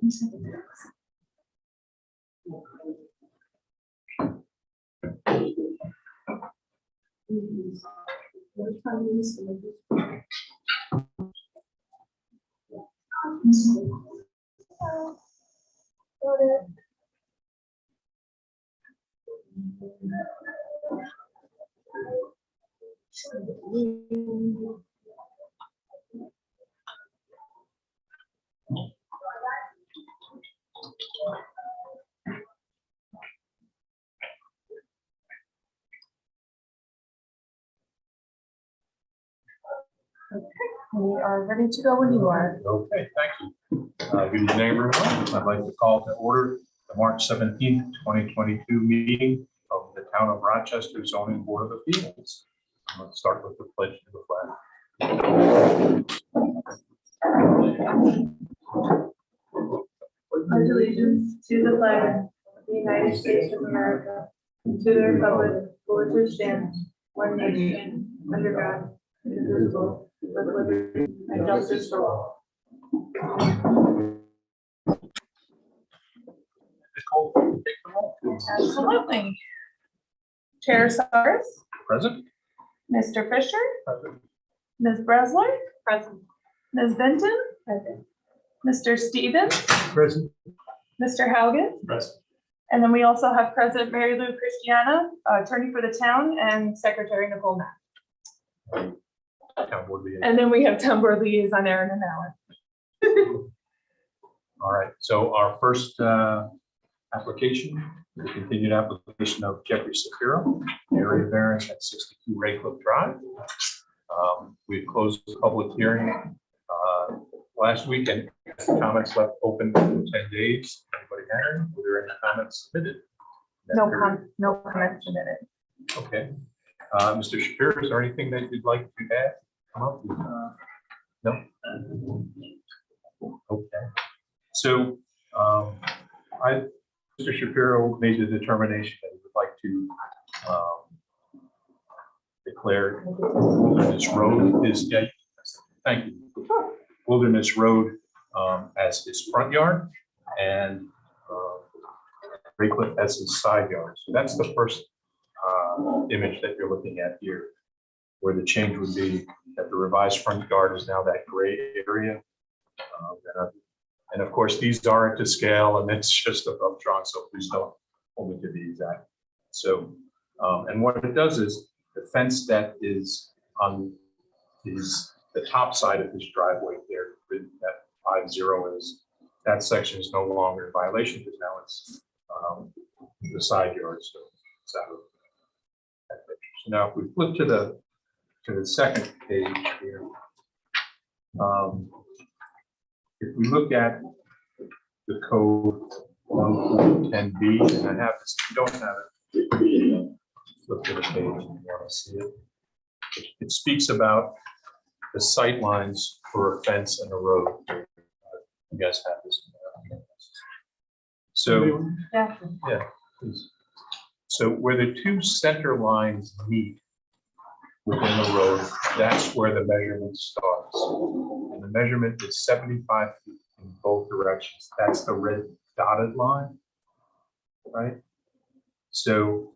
We are ready to go when you are. Okay, thank you. Good evening, everyone. I'd like to call to order the March 17th, 2022 meeting of the Town of Rochester Zoning Board of Appeals. Let's start with the pledge to the flag. Pledge allegiance to the flag of the United States of America, and to the republic for which it stands, one nation, under God, indivisible, with liberty and justice for all. Nicole, take the roll, please. Absolutely. Chair Cyrus, Present? Mr. Fisher, Present. Ms. Bresler, present. Ms. Benton, present. Mr. Stevens, Present. Mr. Haugen, Present. and then we also have President Mary Lou Christiana, attorney for the town, and Secretary Nicole Mack. Town Board liaison. And then we have town board liaison Aaron and Alan. All right, so our first application, the continued application of Jeffrey Shapiro, area variance at 62 Raycliffe Drive. We've closed the public hearing last week, and comments left open for 10 days. Anybody had any? Were there any comments submitted? No comments submitted. Okay. Mr. Shapiro, is there anything that you'd like to add? Come up with, no? Okay. So Mr. Shapiro made the determination that he would like to declare Wilderness Road his, yeah, thank you. Wilderness Road as his front yard and Raycliffe as his side yard. So that's the first image that you're looking at here, where the change would be that the revised front yard is now that gray area. And of course, these aren't to scale, and it's just a rough drawing, so please don't hold me to the exact. So, and what it does is the fence that is on the top side of this driveway there, that 50 is, that section is no longer in violation because now it's the side yard. So it's out of that picture. So now if we flip to the second page here, if we look at the code 1.10b, and I have this, if you don't have it, flip to the page if you want to see it. It speaks about the sight lines for a fence and a road. You guys have this. So, Yeah. yeah, please. So where the two center lines meet within the road, that's where the measurement starts. And the measurement is 75 feet in both directions. That's the red dotted line, right? So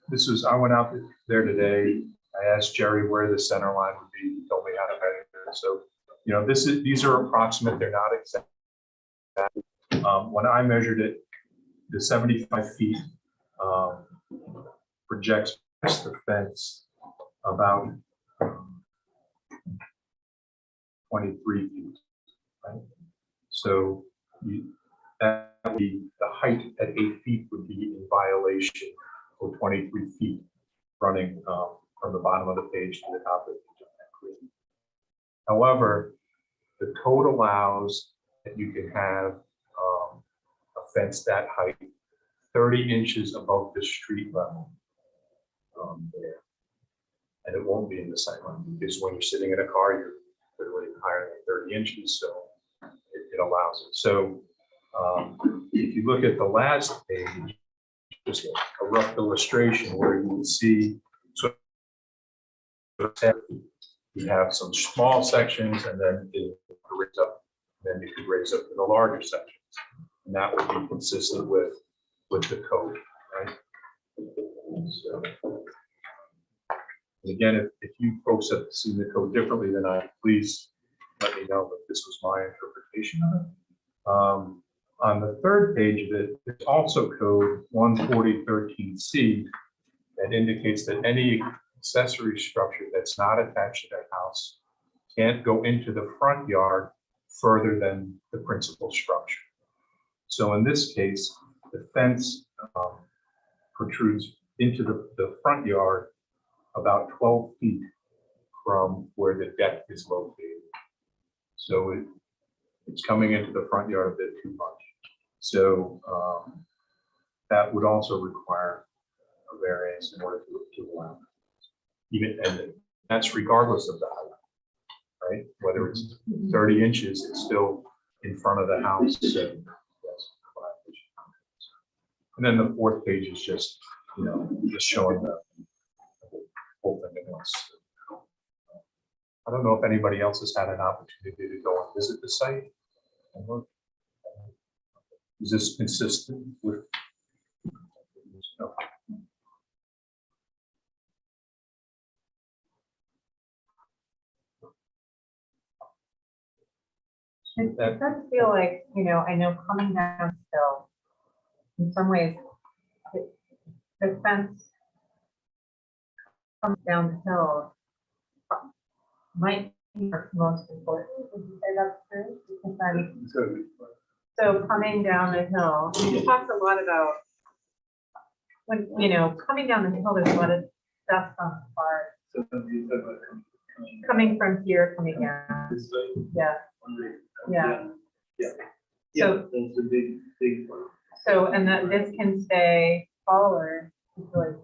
this was, I went out there today. I asked Jerry where the center line would be. He told me how to measure it. So, you know, these are approximate. They're not exact. When I measured it, the 75 feet projects past the fence about 23 feet, right? So that would be the height at 8 feet would be in violation for 23 feet running from the bottom of the page to the top of the page. However, the code allows that you can have a fence that height 30 inches above the street level there. And it won't be in the sight line because when you're sitting in a car, you're literally higher than 30 inches. So it allows it. So if you look at the last page, just a rough illustration where you can see, so you have some small sections and then it breaks up. Then then you could raise up to the larger sections. And that would be consistent with the code, right? So, and again, if you folks have seen the code differently than I, please let me know, but this was my interpretation of it. On the third page of it, there's also code 140.13C that indicates that any accessory structure that's not attached to that house can't go into the front yard further than the principal structure. So in this case, the fence protrudes into the front yard about 12 feet from where the deck is located. So it's coming into the front yard a bit too much. So that would also require a variance in order to allow even, and that's regardless of the height, right? Whether it's 30 inches, it's still in front of the house. So yes, and then the fourth page is just, you know, just showing the whole thing at once. I don't know if anybody else has had an opportunity to go and visit the site and look. Is this consistent with? No. It does feel like, you know, I know coming down still, in some ways, the fence comes down the hill might be most important. Would you say that's true? Because then, so coming down the hill, we talked a lot about when, you know, coming down the hill, there's a lot of dust on the car. So you talk about Coming from here, coming down. this way, Yeah, yeah. Yeah, So, that's a big one. so, and that this can stay taller, is really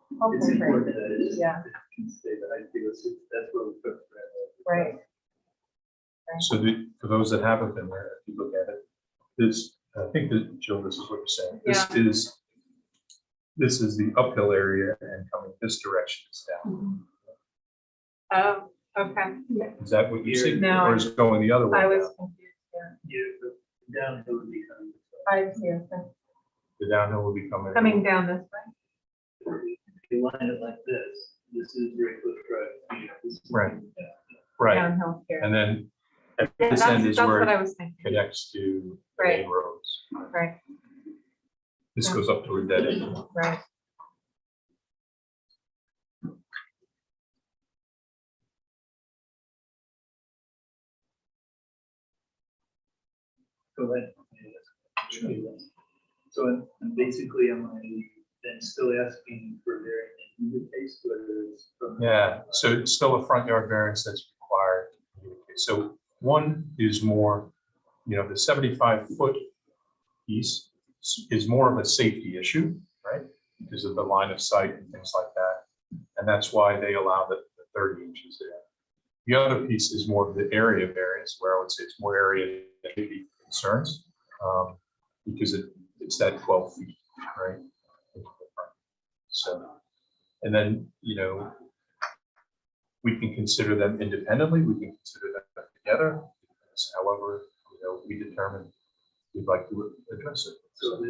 It's helpful for important it. that it Yeah. can stay, but I feel that's what we put. Right. So for those that haven't been there, if you look at it, this, I think that, Jill, this is what you're saying. This is the uphill area, and coming this direction is down. Oh, okay. Is that what you see? No. Or is it going the other way? I was down? confused, yeah. Yeah, but downhill would be coming. I see, okay. The downhill will be coming. Coming down this way. If you line it like this is Redcliffe Drive. This is- Right. Yeah. Right, Downhill here. and then at Yeah, this end is that's where what I it was thinking. connects to the Right. main roads. Right, This goes up to a dead end. right. Go ahead. So and basically, am I then still asking for variance in the case, whether it's from? Yeah, so it's still a front yard variance that's required. So one is more, you know, the 75-foot piece is more of a safety issue, right? Because of the line of sight and things like that. And that's why they allow the 30 inches there. The other piece is more of the area variance, where I would say it's more area that may be concerns, because it's that 12 feet, right? So, and then, you know, we can consider them independently, we can consider them together. However, you know, we determine we'd like to address it. So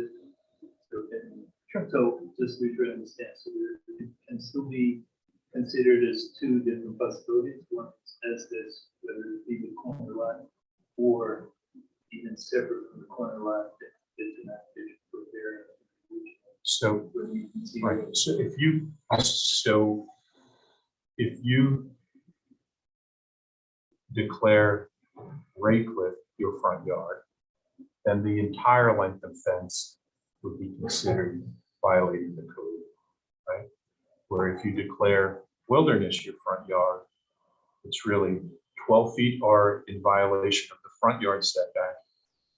just to be sure to understand, so it can still be considered as two different possibilities. One is as this, whether it be the corner lot or even separate from the corner lot, that is an application for variance. So, Where you can see- right, so if you declare Redcliffe your front yard, then the entire length of fence would be considered violating the code, right? Where if you declare Wilderness your front yard, it's really 12 feet are in violation of the front yard setback,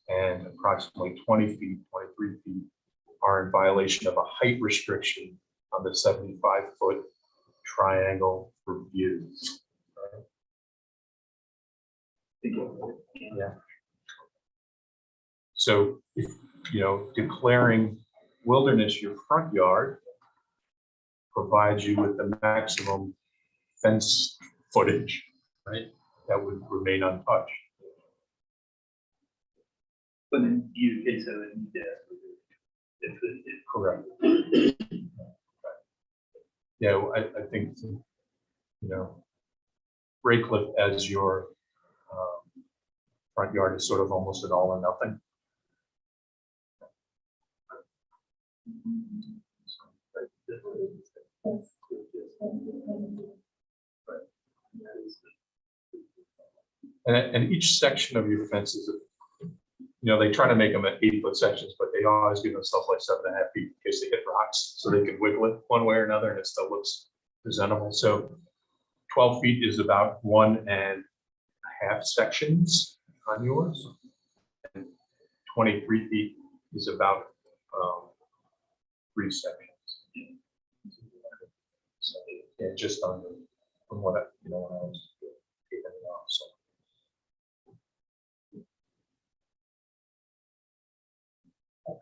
and approximately 20 feet, 23 feet are in violation of a height restriction on the 75-foot triangle for views. Yeah. So, if, you know, declaring Wilderness your front yard provides you with the maximum fence footage, right? That would remain untouched. But in either case, I would need to ask for if Correct. Yeah, I think, Raycliffe as your front yard is sort of almost an all or nothing. And each section of your fence is, they try to make them at 8-foot sections, but they always give themselves like 7.5 feet in case they hit rocks, so they can wiggle it one way or another and it still looks presentable. So 12 feet is about 1.5 sections on yours. And 23 feet is about 3 sections. So, yeah, just under from what when I was taking it off. So.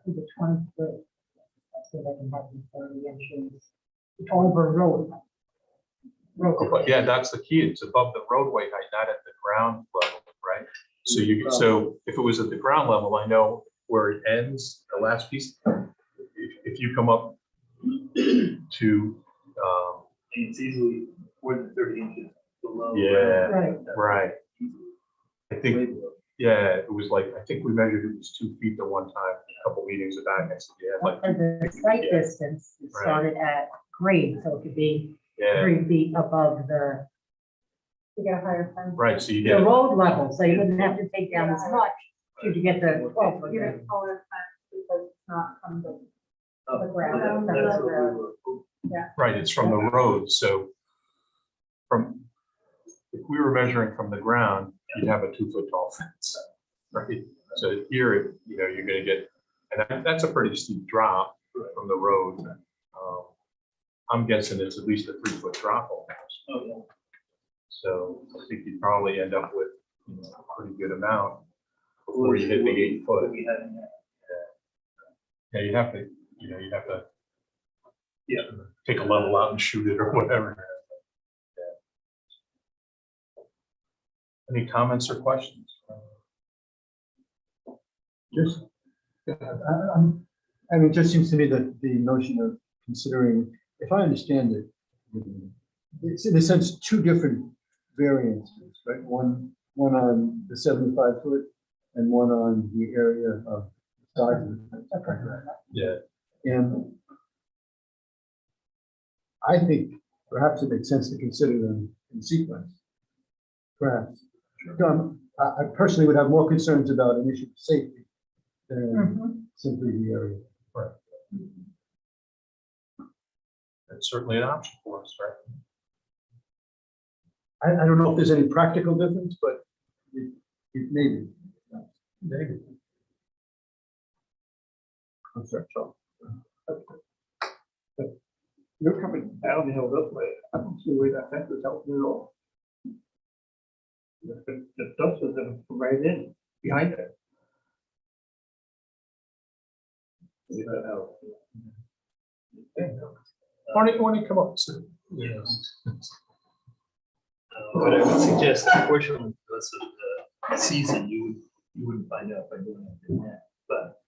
To the 20 foot, so they can have the 30 inches. It's over road. But yeah, that's the key. It's above the roadway height, not at the ground level, right? So if it was at the ground level, I know where it ends, the last piece. If you come up to, and it's easily more than 30 inches below. Yeah. Right. right, I think, yeah, it was like, I think we measured it was 2 feet at one time, a couple meetings back. I said, yeah, like, For the site Yeah. distance, it started at grade, so it could be yeah, 3 feet above the To get a higher fence. right. So you get, road level, so you wouldn't have to take down as much to get the 12 foot. You're gonna call it a fence because it's not from the Oh, the ground. that's That's what we the- were- right, it's from the road. So if we were measuring from the ground, you'd have a 2-foot tall fence, right? So here, you're going to get, and that's a pretty steep drop from the road. I'm guessing it's at least a 3-foot drop almost. Oh, yeah. So I think you'd probably end up with a pretty good amount before you hit the 8 foot. We had in there. Yeah, you have to, you have to Yeah. take a level out and shoot it or whatever. Any comments or questions? Just, it just seems to me that the notion of considering, if I understand it, it's in a sense 2 different variances, right? One on the 75 foot and one on the area of size of the fence. Yeah. And I think perhaps it makes sense to consider them in sequence. Perhaps. I personally would have more concerns about an issue of safety than simply the area. That's certainly an option for us, right? I don't know if there's any practical difference, but it may be. Maybe. I'm sorry, Charles. You're coming down the hill this way. I don't see where that fence is helping at all. The dust is gonna come right in behind it. See that help? Why don't you come up? So, But I would suggest, unfortunately, because of the season, you wouldn't find out by doing it in that. But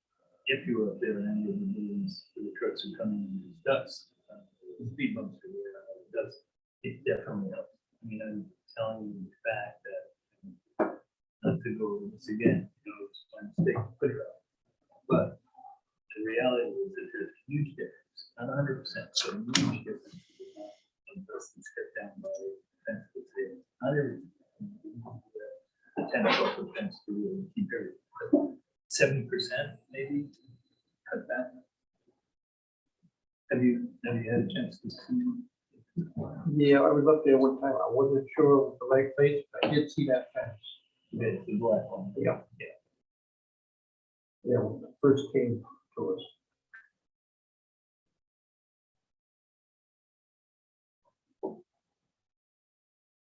if you were up there in any of the meetings, the trucks are coming in with dust, the speed bumps are there, dust, it definitely helps. I mean, I'm telling you the fact that, not to go over this again, it's my mistake, to put it up. But the reality is that there's a huge difference, not 100%, so a huge difference in the amount of dust that's cut down by fence that's there. Not everything. The 10 foot fence to really keep everything. 70% maybe cut back. Have you had a chance to see? Yeah, I was up there one time. I wasn't sure of the right place, but I did see that fence. The black one? Yeah. Yeah, when it first came to us.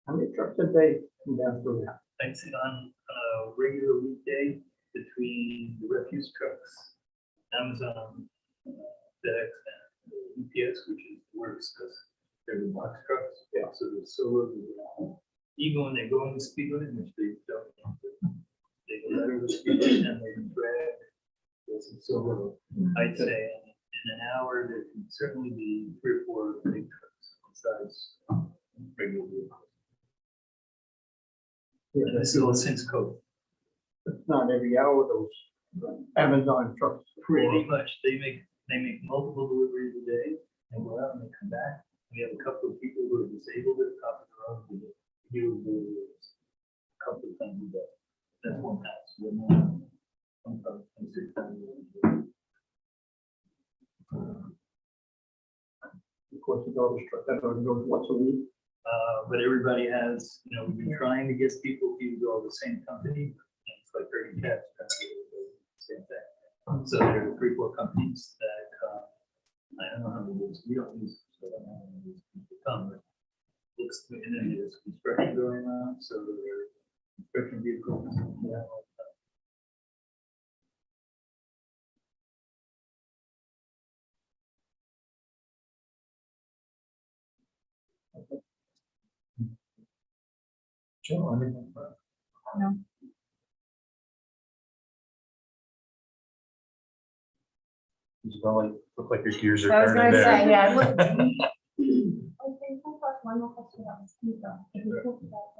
How many trucks a day come down through that? I'd say on a regular weekday between the refuse trucks, Amazon, FedEx, and UPS, which is worse because they're the box trucks. Yeah. So they're so loaded. Even when they go in the speed limit, which they don't, they go better the speed and they can drag. So I'd say in an hour, there can certainly be 3 or 4 big trucks besides regular vehicles. And this is all since COVID. It's not every hour those Amazon trucks. Pretty much, they make multiple deliveries a day, and go out and they come back. We have a couple of people who are disabled at the top of the road, who do deliveries a couple of times a day. That's one house. We're not- I'm probably 6 times a day. Of course, the garbage truck, that only goes once a week. But everybody has, we've been trying to get people to use all the same company. And it's like 30 cats trying to get the same thing. So there are 3 or 4 companies that, I don't know how many use, we don't use, so I don't know how many use people come. But looks, and then there's construction going on, so there are construction vehicles. Yeah. Joe, anything? No. Isabella, look like your gears are I was turning gonna say, there. yeah. Okay, can I ask one more question about the speed bump? If you talked about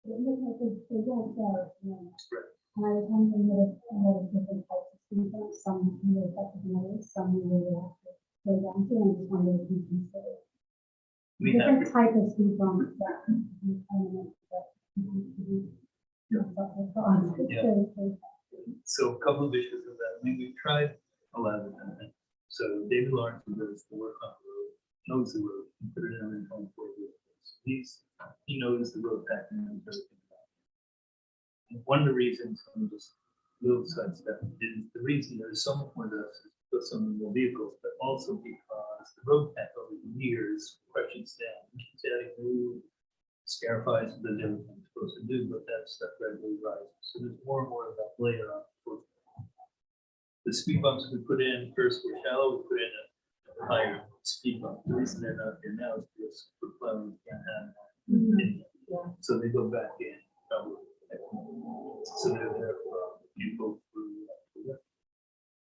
it looks like they weren't there at the moment. And I was wondering if a lot of different types of speed bumps, some more effective than others, some you really have to go down to, and I just wondered if you consider We have, different type of speed bumps that you kind of so a couple of issues of that. I mean, we've tried a lot of them. So David Lawrence, who does the work on the road, knows the road, and put it in every 24 vehicles. He knows the road pattern and everything about it. And one of the reasons, I'm just little sidestep, is the reason there's so much more dust is put so many more vehicles, but also because the road path over the years pressures down. Keeps adding new scarifies the different things it's supposed to do, but that stuff regularly rises. So there's more and more of that layer on. The speed bumps we put in first were shallow, we put in a higher speed bump. The reason they're not there now is because for plowing we can't have them. So they go back in. So they're there for people through.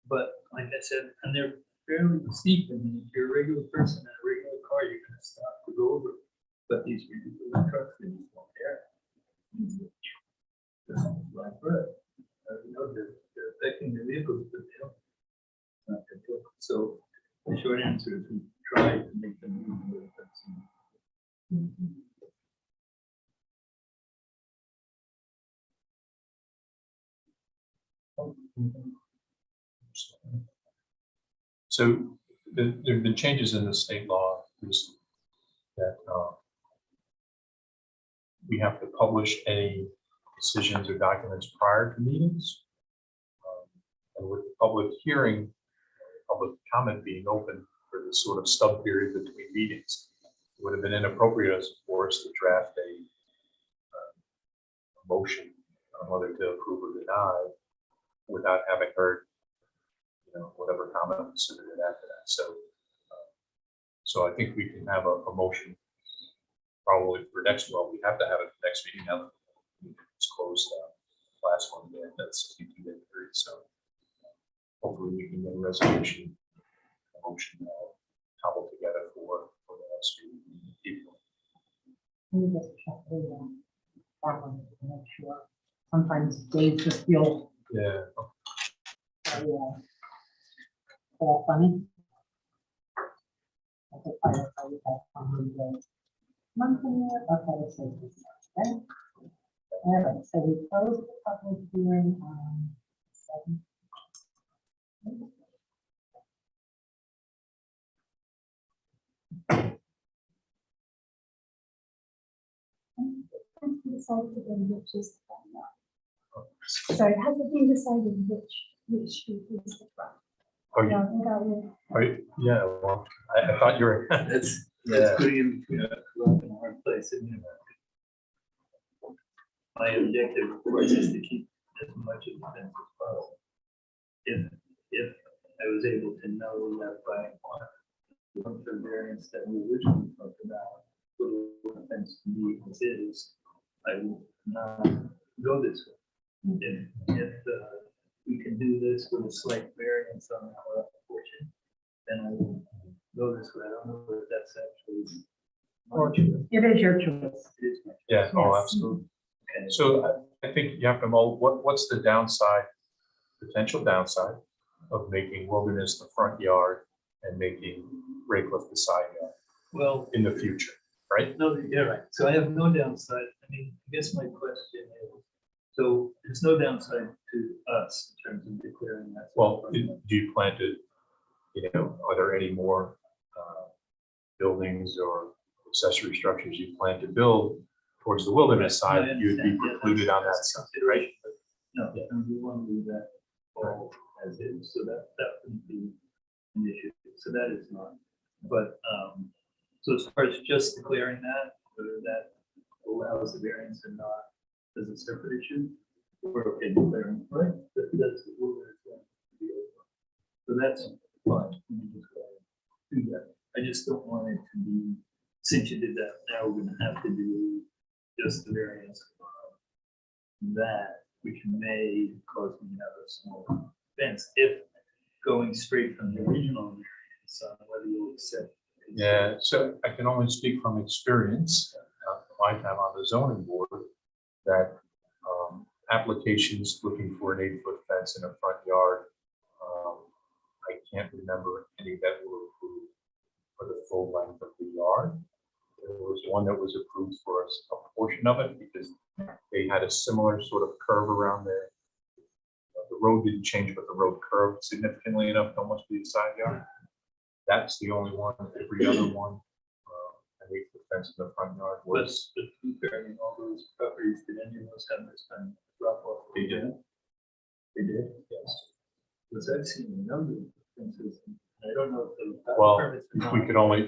But like I said, and they're fairly steep. I mean, if you're a regular person in a regular car, you're gonna stop to go over. But these ridiculous trucks, they just won't care. That's like bread. They're affecting the vehicles, but they don't. It's not good for them. So the short answer is we try to make them move more effectively. So there have been changes in the state law recently that we have to publish any decisions or documents prior to meetings. And with the public hearing, public comment being open for this sort of stub period between meetings, it would have been inappropriate for us to draft a motion on whether to approve or deny without having heard, whatever comment was submitted after that. So I think we can have a motion probably for next, well, we have to have it next meeting now that it's closed last one, that's 62 day period. So hopefully we can get a resolution, a motion cobbled together for the next meeting in April. We just check that one to make sure. Sometimes days just feel all funny. Okay, fine, I'll leave that on the day. Monthly, okay, so this is okay. All right, so we closed the public hearing on 7. Decided to go which is sorry, has it been decided which street is the front? Are you, No, yeah, well, I thought you were. That's Yeah. putting in between a rock and a hard place, isn't it? My objective, of course, is to keep as much of the fence as possible. If I was able to know that by one of the variants that we originally talked about, put a fence to me as is, I would not go this way. if we can do this with a slight variance on our portion, then I will go this way. I don't know if that's actually. It is your choice. It is my- Yeah, oh, Yes. absolutely. Okay. So I think you have to know, what's the downside, potential downside of making Wilderness the front yard and making Raycliff the side yard Well, in the future, right? no, you're right. So I have no downside. I mean, I guess my question is, so there's no downside to us in terms of declaring that. Well, do you plan to, are there any more buildings or accessory structures you plan to build towards the Wilderness I side? You'd be understand. Yeah, precluded on that that's side, right? consideration, but No, and we want to leave that all as is, so that wouldn't be an issue. So that is not, but, so as far as just declaring that, whether that allows the variance or not, is a separate issue. We're okay declaring, right? That's what we're going to be over. So that's fine. We can just go ahead and do that. I just don't want it to be, since you did that, now we're gonna have to do just the variance on that, which may cause me to have a small fence if going straight from the original variance on whether you'll accept. Yeah, so I can only speak from experience, my time on the zoning board, that applications looking for an 8-foot fence in a front yard, I can't remember any that were approved for the full length of the yard. There was one that was approved for a portion of it because they had a similar sort of curve around there. The road didn't change, but the road curved significantly enough to almost be a side yard. That's the only one. Every other one, I think the fence in the front yard was. But to be fair, I mean, all those properties, did any of those have this kind of drop off? They did. They did? Yes. Because I've seen a number of fences, and I don't know if the. Well, permits are I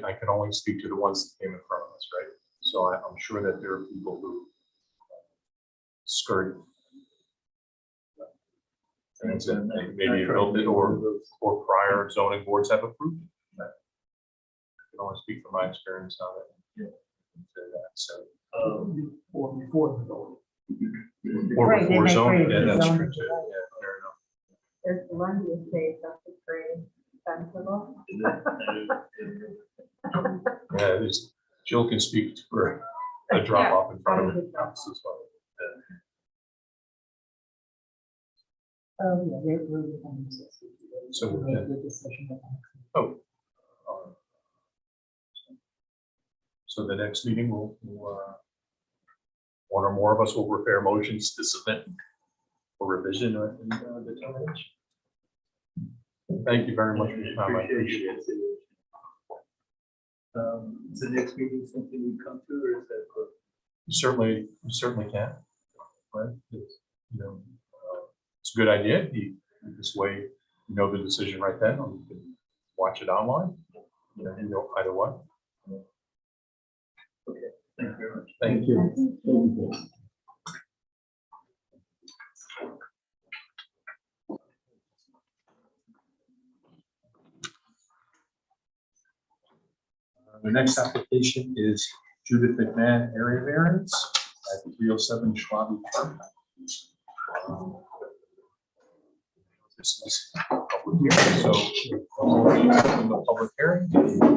not- could only speak to the ones that came in front of us, right? So I'm sure that there are people who skirt. And so maybe you built it or prior zoning boards have approved. it. I can only speak from my experience on it. Yeah. Say that, so. Or before the vote. Or Right, they before may zoning, create yeah, the that's zoning. true too, yeah, fair enough. There's Columbia State, that's a great sensible. Is it? Yeah, this, Jill can speak for a drop off in front of the house as well. Oh, yeah, So we can, oh. So the next meeting will, one or more of us will prepare motions to submit for revision and determination. Thank you very much for your time. I appreciate it. Is the next meeting something we come to, or is that? You certainly can. Right? It's a good idea. This way, you know the decision right then, or you can watch it online. You know, either one. Thank you very much. Thank you. The next application is Judith McMahon area variance at 307 Schwabi Park. This is a public hearing, so in the public hearing,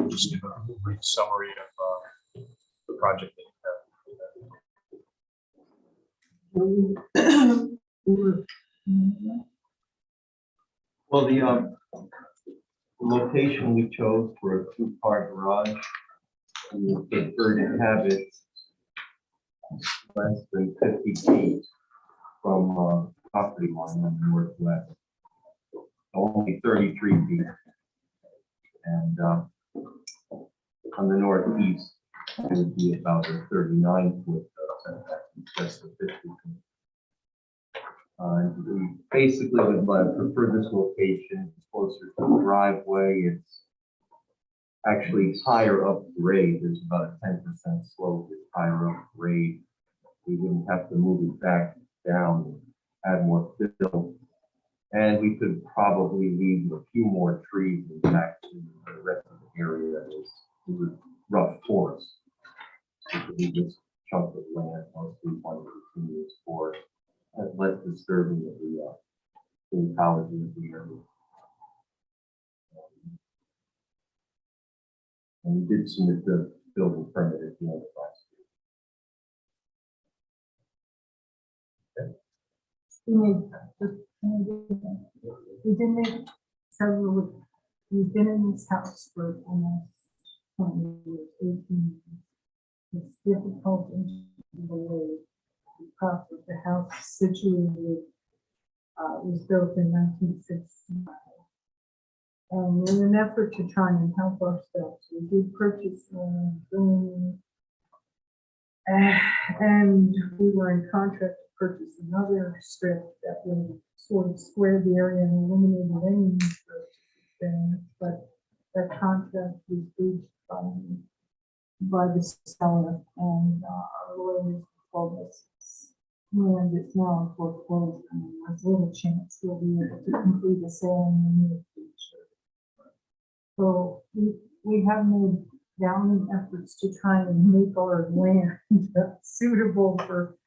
just give a brief summary of the project that you have. Well, the location we chose for a two-car garage, we prefer to have it less than 50 feet from property line on the northwest. Only 33 feet. And on the northeast, it would be about a 39-foot setback, just a 50 feet. We basically would prefer this location. It's closer to the driveway. It's actually higher up grade. There's about a 10% slope. It's higher up grade. We wouldn't have to move it back down, add more fill. And we could probably leave a few more trees intact in the rest of the area that is rough forest. We could leave this chunk of land mostly one continuous forest. less disturbing of the ecology of the area. And we did submit the building permit at the end of last We did make several, we've been in this house for almost 20 years, 18 years. It's difficult in the way because of the house situated, was built in 1965. And in an effort to try and help ourselves, we did purchase land, and we were in contract to purchase another strip that would sort of square the area and eliminate any thing, but that contract was breached by the seller, and our lawyers told us land is now foreclosed, and there's little chance we'll be able to complete the sale in the near future. So we have made valiant efforts to try and make our land suitable for,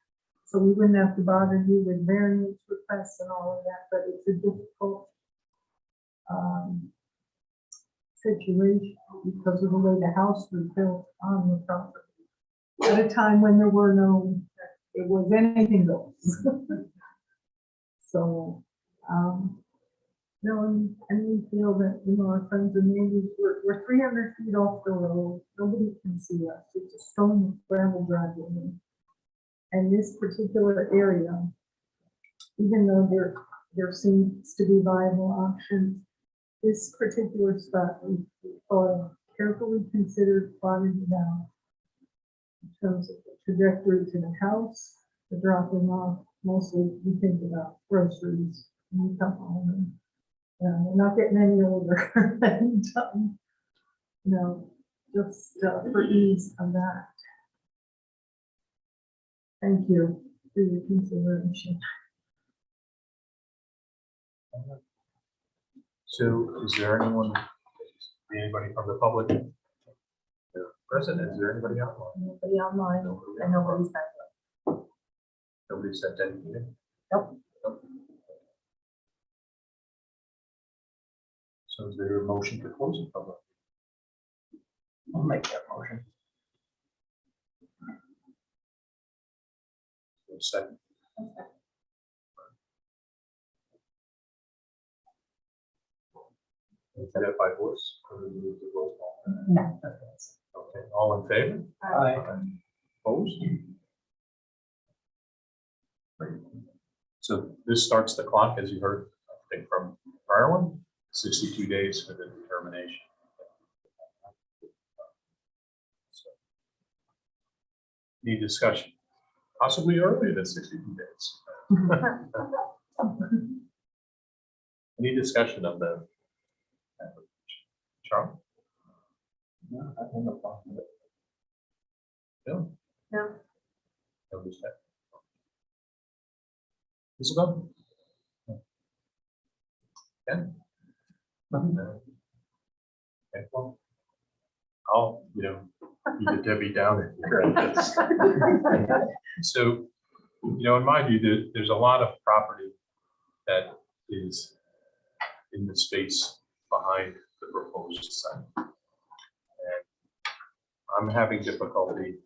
so we wouldn't have to bother you with variance requests and all of that, but it's a difficult situation because of the way the house was built on the property at a time when there were no, it was anything goes. So, no, and we feel that, you know, our friends and neighbors, we're 300 feet off the road. Nobody can see us. It's a stone gravel driveway. And this particular area, even though there seems to be viable options, this particular spot, we thought carefully considered plotting it out in terms of the trajectory to the house, the dropping off. Mostly we think about groceries when you come home. And we're not getting any older, and you know, just for ease of that. Thank you for your consideration. So is there anybody from the public present? Is there anybody online? Nobody online, and nobody's back. Nobody sent anything in? Nope. So is there a motion to close the public? I'll make that motion. Second. Is that by voice? Or do we need to roll call? No. Okay, all in favor? Aye. Opposed? Great. So this starts the clock, as you heard, I think, from the prior one, 62 days for the determination. So, need discussion, possibly earlier than 62 days. Any discussion of the Charles? No, I don't know about it. No? No. No discussion. Isabel? Ken? Nothing. Okay, well, I'll, be the Debbie Downer here at this. So, in my view, there's a lot of property that is in the space behind the proposed site. And I'm having difficulty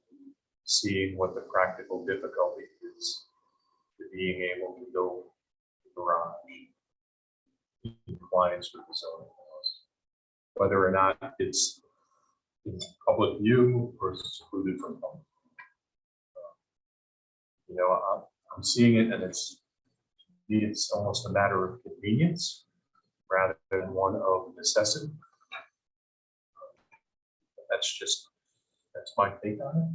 seeing what the practical difficulty is to being able to build a garage in compliance with the zoning laws. Whether or not it's in public view or secluded from public. I'm seeing it, and it's almost a matter of convenience rather than one of necessity. That's my take on it.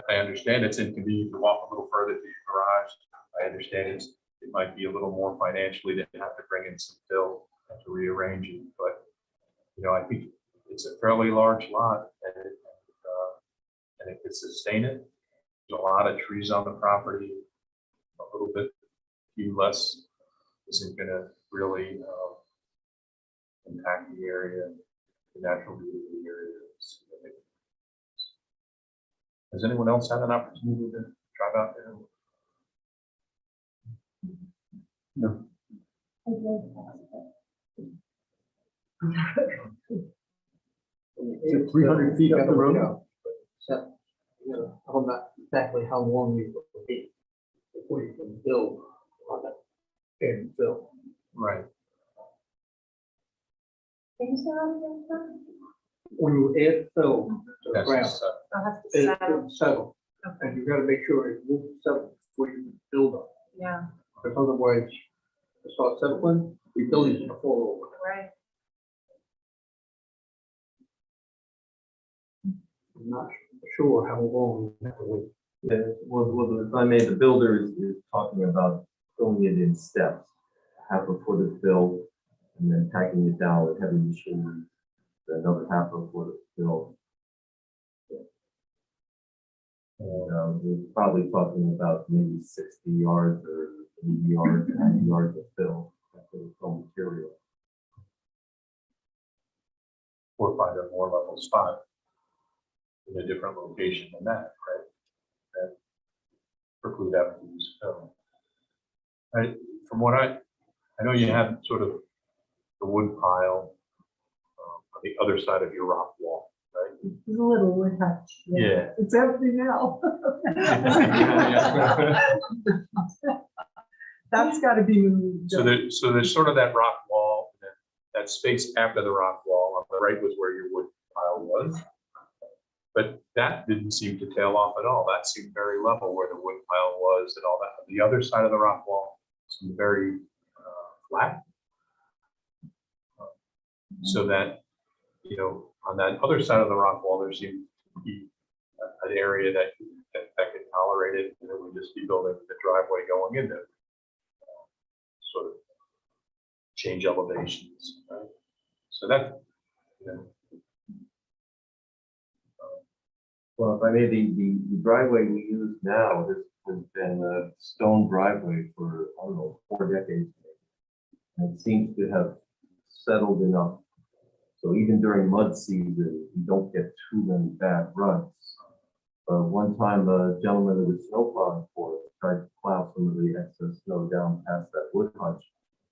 I understand it's inconvenient to walk a little further to your garage. I understand it might be a little more financially to have to bring in some fill and to rearrange it, but I think it's a fairly large lot, and it could sustain it. There's a lot of trees on the property. A little bit, few less isn't going to really impact the area, the natural beauty of the area. Has anyone else had an opportunity to drive out there? No. I drove past it. Is it 300 feet up the road? So, you know, I don't know exactly how long we will be before you can build on that and fill. Right. Can you say that again, sir? When you add fill to the That's ground, just, I'll have to it settle. will settle. And you gotta make sure it won't settle before you can build on it. Yeah, Because otherwise, it starts settling, the building's gonna fall over. right. I'm not sure how long we have to wait. Yeah, well, if I may, the builder is talking about filling it in steps, half a foot of fill, and then packing it down with heavy machinery, another half a foot of fill. And we're probably talking about maybe 60 yards or 80 yards, 90 yards of fill, for the fill material. or find a more level spot in a different location than that, right? That preclude avenues. So, right, from what I know you have sort of the wood pile on the other side of your rock wall, right? It's a little wood hutch. Yeah. It's empty now. That's gotta be moved. So there's sort of that rock wall, and then that space after the rock wall on the right was where your wood pile was. But that didn't seem to tail off at all. That seemed very level where the wood pile was and all that. The other side of the rock wall seemed very flat. So that, you know, on that other side of the rock wall, there seemed to be an area that could tolerate it, and it would just be building the driveway going into sort of change elevations, right? So that, you know. Well, if I may, the driveway we use now has been a stone driveway for, I don't know, 4 decades. And it seems to have settled enough. So even during mud season, you don't get too many bad runs. One time, a gentleman that was snowplowing for us tried to plow some of the excess snow down past that wood hutch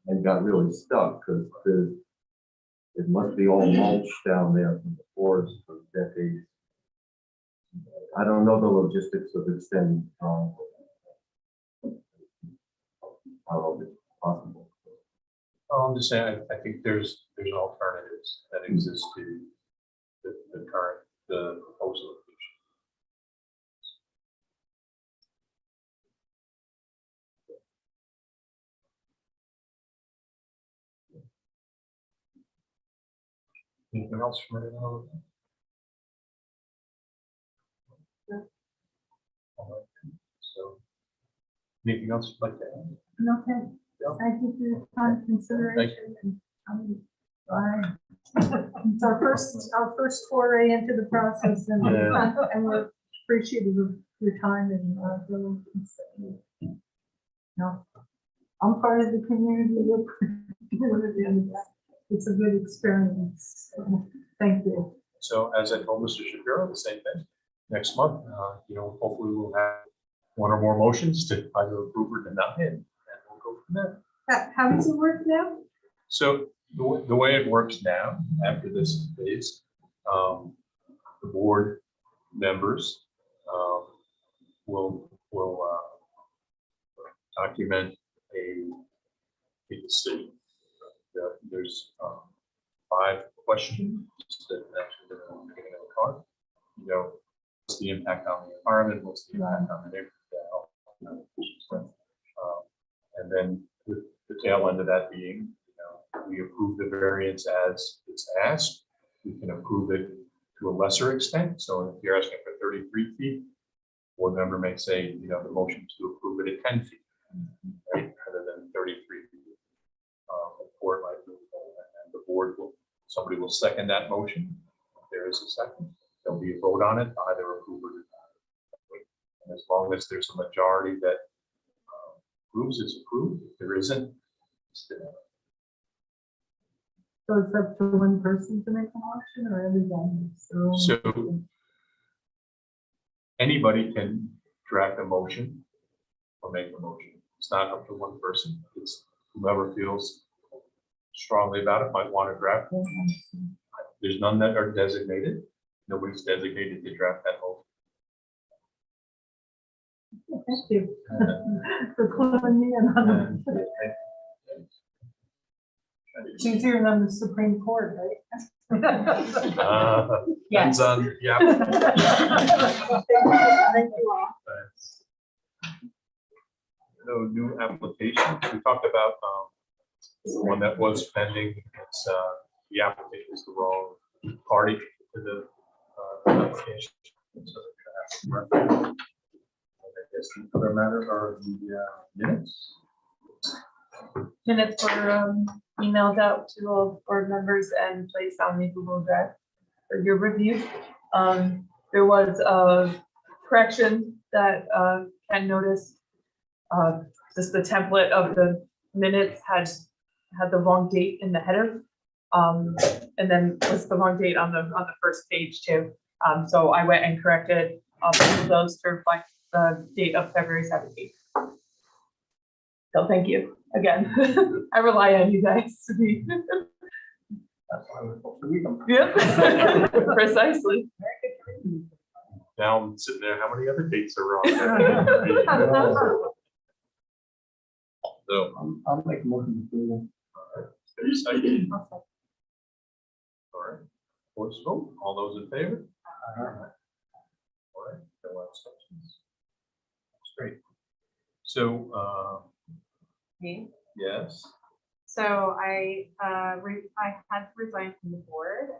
and got really stuck because it must be all mulch down there from the forest for decades. I don't know the logistics of extending the how it's possible. I'm just saying, I think there's alternatives that exist to the current, the proposed location. Anything else from anyone? All right. So, anything else you'd like to add? Okay, thank you for your time and consideration and it's our first foray into the process and, and we're appreciative of your time and diligence. No, I'm part of the community. It's a good experience. So, thank you. So as I told Mr. Shapiro, the same thing. Next month, you know, hopefully we'll have one or more motions to either approve or deny it, and we'll go from there. How does it work now? So the way it works now, after this phase, the board members will document a decision. There's 5 questions that actually are in the beginning of the card. You know, what's the impact on the environment? What's the impact on the neighborhood? And then with the tail end of that being, you know, we approve the variance as it's asked. We can approve it to a lesser extent. So if you're asking for 33 feet, board member may say, you know, the motion to approve it at 10 feet, right, rather than 33 feet. Or it might move, and the board will, somebody will second that motion. If there is a second, there'll be a vote on it, either approve or deny. And as long as there's a majority that approves, it's approved. If there isn't, it's denied. So it's up to one person to make a motion or everyone? So Anybody can draft a motion or make a motion. It's not up to one person. It's whoever feels strongly about it might want to draft one. There's none that are designated. Nobody's designated to draft that motion. Thank you for cluing me in on it. It's easier than the Supreme Court, right? Depends on, yeah. Thank you all. No new application. We talked about the one that was pending. It's the applicant is the wrong party to the application. So, and I guess the other matter are the minutes. Minutes were emailed out to all board members and placed on the Google Drive for your review. There was a correction that Ken noticed. Just the template of the minutes had the wrong date in the header. And then was the wrong date on the first page too. So I went and corrected both of those to reflect the date of February 17th. So thank you again. I rely on you guys to be. That's why we're supposed to read them. Yep, precisely. Now I'm sitting there, how many other dates are wrong? So, I'll make a motion to approve them. there's a second. All right, voice vote, all those in favor? All right, no abstentions. That's great. So, Me? yes, So I had to resign from the board.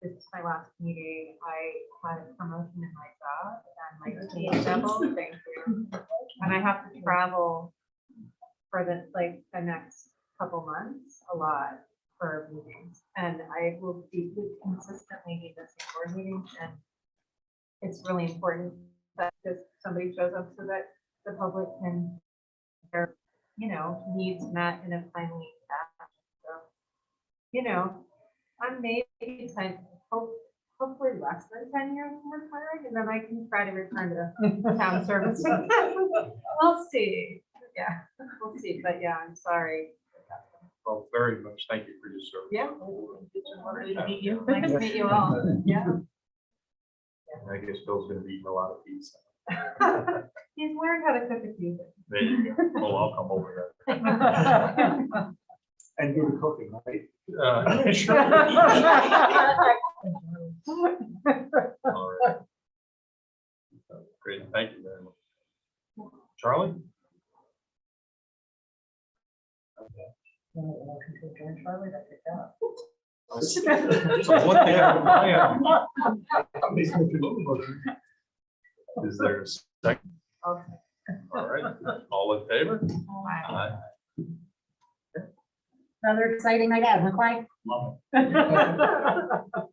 This is my last meeting. I had a promotion in my job and my team doubled. Thank you. And I have to travel for the next couple months a lot for meetings. And I will be consistently be missing board meetings. And it's really important that just somebody shows up so that the public can, their, needs met in a timely fashion. So, I'm maybe hopefully less than 10 years from retiring, and then I can try to return to town service. We'll see. Yeah, we'll see. But yeah, I'm sorry. well, very much, thank you for your service. Yeah. Lovely to meet you. Nice to meet you all. Yeah. And I guess Bill's gonna be eating a lot of pizza. He's learned how to cook a few There you go. Well, I'll come over there. things. And do the cooking, right? Sure. All right. Great, thank you very much. Charlie? So one thing I is there a second? Okay. All right, all in favor? Aye. Another exciting night out, huh, Clay? Love it.